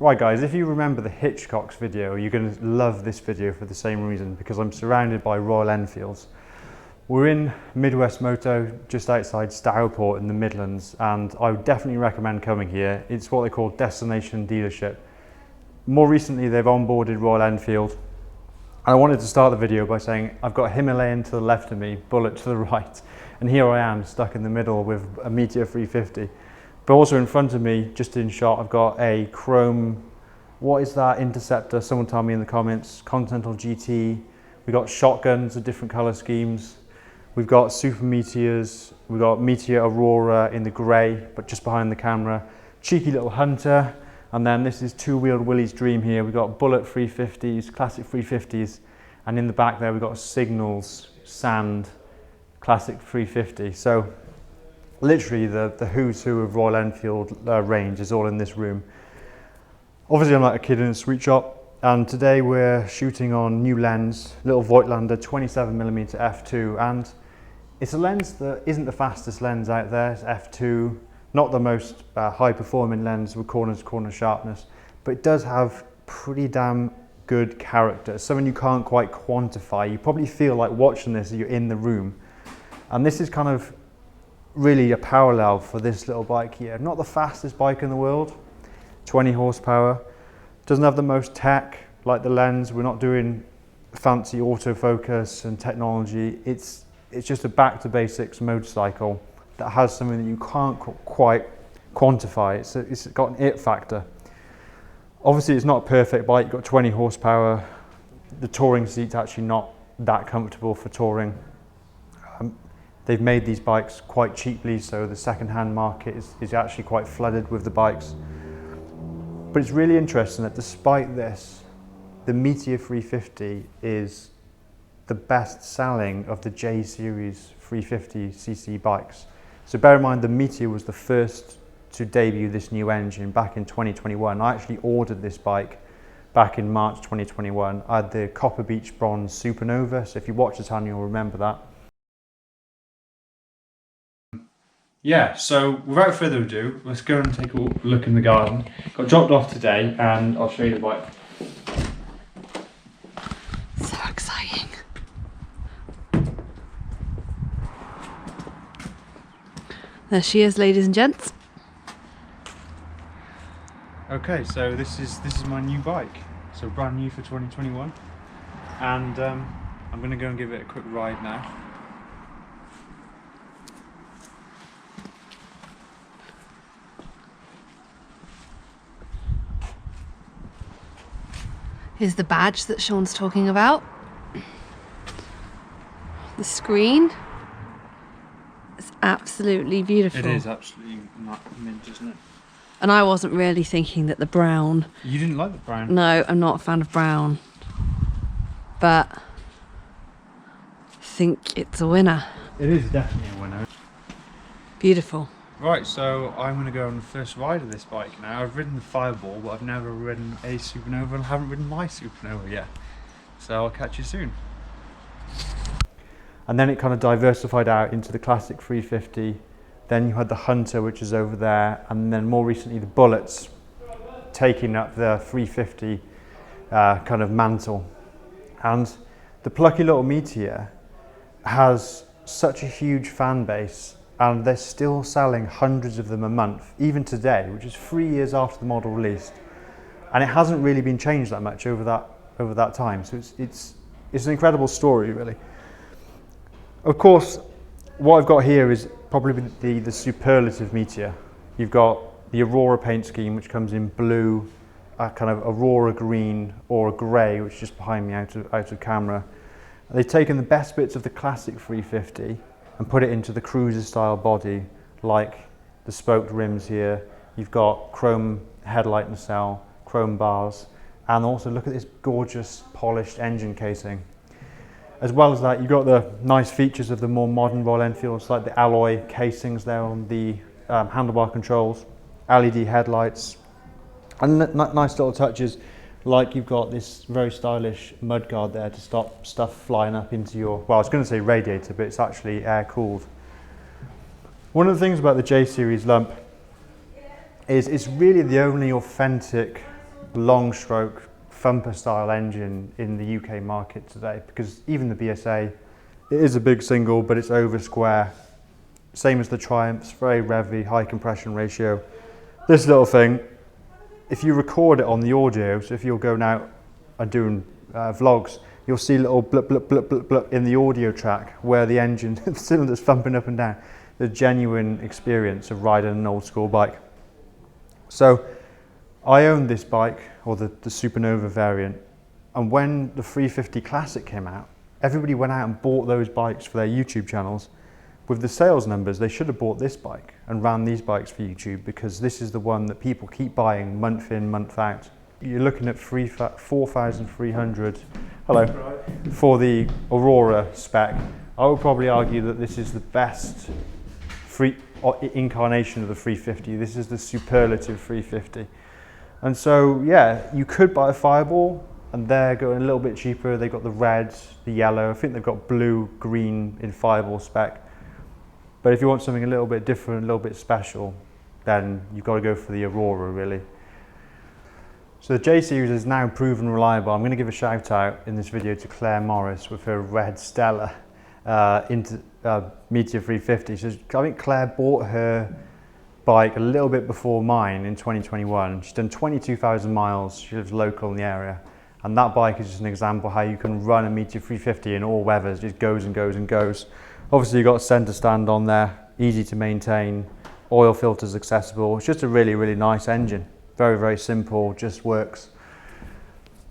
Right guys, if you remember the Hitchcock's video, you're going to love this video for the same reason, because I'm surrounded by Royal Enfields. We're in Midwest Moto, just outside Stourport in the Midlands, and I would definitely recommend coming here. It's what they call destination dealership. More recently, they've onboarded Royal Enfield. And I wanted to start the video by saying I've got a Himalayan to the left of me, Bullet to the right, and here I am stuck in the middle with a Meteor 350. But also in front of me, just in shot, I've got a chrome, what is that, Interceptor? Someone tell me in the comments. Continental GT. We've got shotguns of different colour schemes. We've got Super Meteors. We've got Meteor Aurora in the grey, but just behind the camera. Cheeky little Hunter. And then this is two-wheeled Willie's Dream here. We've got Bullet 350s, classic 350s. And in the back there, we've got Signals, Sand, classic 350. So literally the who's who of Royal Enfield range is all in this room. Obviously I'm like a kid in a sweet shop, and today we're shooting on new lens, little Voigtlander 27mm f2, and it's a lens that isn't the fastest lens out there. It's f2, not the most high performing lens with corner to corner sharpness, but it does have pretty damn good character, something you can't quite quantify. You probably feel like watching this as you're in the room, and this is kind of really a parallel for this little bike here. Not the fastest bike in the world, 20 horsepower, doesn't have the most tech like the lens. We're not doing fancy autofocus and technology. It's just a back to basics motorcycle that has something that you can't quite quantify. It's got an it factor. Obviously it's not a perfect bike. You've got 20 horsepower. The touring seat's actually not that comfortable for touring. They've made these bikes quite cheaply, so the second-hand market is actually quite flooded with the bikes. But it's really interesting that despite this, the Meteor 350 is the best selling of the J-series 350cc bikes. So bear in mind the Meteor was the first to debut this new engine back in 2021. I actually ordered this bike back in March 2021. I had the Copper Beach Bronze Supernova, so if you watch the channel you'll remember that. Yeah, so without further ado, let's go and take a look in the garden. Got dropped off today and I'll show you the bike. So exciting. There she is, ladies and gents. Okay, so this is my new bike. So brand new for 2021. And I'm going to go and give it a quick ride now. Here's the badge that Sean's talking about. The screen. It's absolutely beautiful. It is absolutely mint, isn't it? And I wasn't really thinking that the brown... You didn't like the brown? No, I'm not a fan of brown. But I think it's a winner. It is definitely a winner. Beautiful. Right, so I'm going to go on the first ride of this bike now. I've ridden the Fireball, but I've never ridden a Supernova and haven't ridden my Supernova yet. So I'll catch you soon. And then it kind of diversified out into the classic 350. Then you had the Hunter, which is over there, and then more recently the Bullets, taking up the 350 kind of mantle. And the plucky little Meteor has such a huge fan base, and they're still selling hundreds of them a month, even today, which is 3 years after the model released. And it hasn't really been changed that much over that time. So it's an incredible story, really. Of course, what I've got here is probably the Superlative Meteor. You've got the Aurora paint scheme, which comes in blue, kind of Aurora green, or grey, which is just behind me out of camera. They've taken the best bits of the classic 350 and put it into the cruiser style body, like the spoked rims here. You've got chrome headlight nacelle, chrome bars, and also look at this gorgeous polished engine casing. As well as that, you've got the nice features of the more modern Royal Enfields, like the alloy casings there on the handlebar controls, LED headlights, and nice little touches, like you've got this very stylish mudguard there to stop stuff flying up into your, well, I was going to say radiator, but it's actually air cooled. One of the things about the J-series lump is it's really the only authentic long stroke thumper style engine in the UK market today, because even the BSA, it is a big single, but it's over square. Same as the Triumphs, very revvy, high compression ratio. This little thing, if you record it on the audio, so if you're going out and doing vlogs, you'll see little blip, blip, blip, blip, blip in the audio track where the engine, the cylinder's thumping up and down. The genuine experience of riding an old school bike. So I owned this bike, or the Supernova variant, and when the 350 Classic came out, everybody went out and bought those bikes for their YouTube channels. With the sales numbers, they should have bought this bike and ran these bikes for YouTube, because this is the one that people keep buying month in, month out. You're looking at 4,300, hello, for the Aurora spec. I would probably argue that this is the best incarnation of the 350. This is the Superlative 350. And so, yeah, you could buy a Fireball, and they're going a little bit cheaper. They've got the red, the yellow. I think they've got blue, green in Fireball spec. But if you want something a little bit different, a little bit special, then you've got to go for the Aurora, really. So the J-series is now proven reliable. I'm going to give a shout out in this video to Claire Morris with her red Stella Meteor 350. So I think Claire bought her bike a little bit before mine in 2021. She's done 22,000 miles. She lives local in the area. And that bike is just an example how you can run a Meteor 350 in all weathers. It just goes and goes and goes. Obviously you've got a center stand on there, easy to maintain, oil filters accessible. It's just a really, really nice engine. Very, very simple, just works.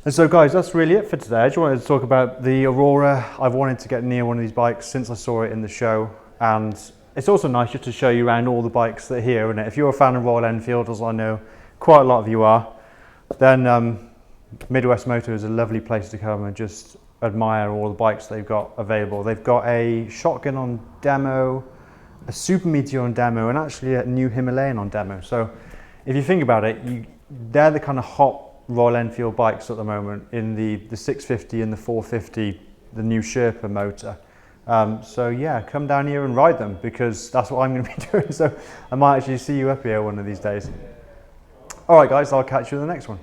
And so guys, that's really it for today. I just wanted to talk about the Aurora. I've wanted to get near one of these bikes since I saw it in the show. And it's also nice just to show you around all the bikes that are here, isn't it? If you're a fan of Royal Enfield, as I know quite a lot of you are, then Midwest Moto is a lovely place to come and just admire all the bikes they've got available. They've got a Shotgun on demo, a Super Meteor on demo, and actually a new Himalayan on demo. So if you think about it, they're the kind of hot Royal Enfield bikes at the moment in the 650 and the 450, the new Sherpa motor. So yeah, come down here and ride them, because that's what I'm going to be doing. So I might actually see you up here one of these days. All right guys, I'll catch you in the next one.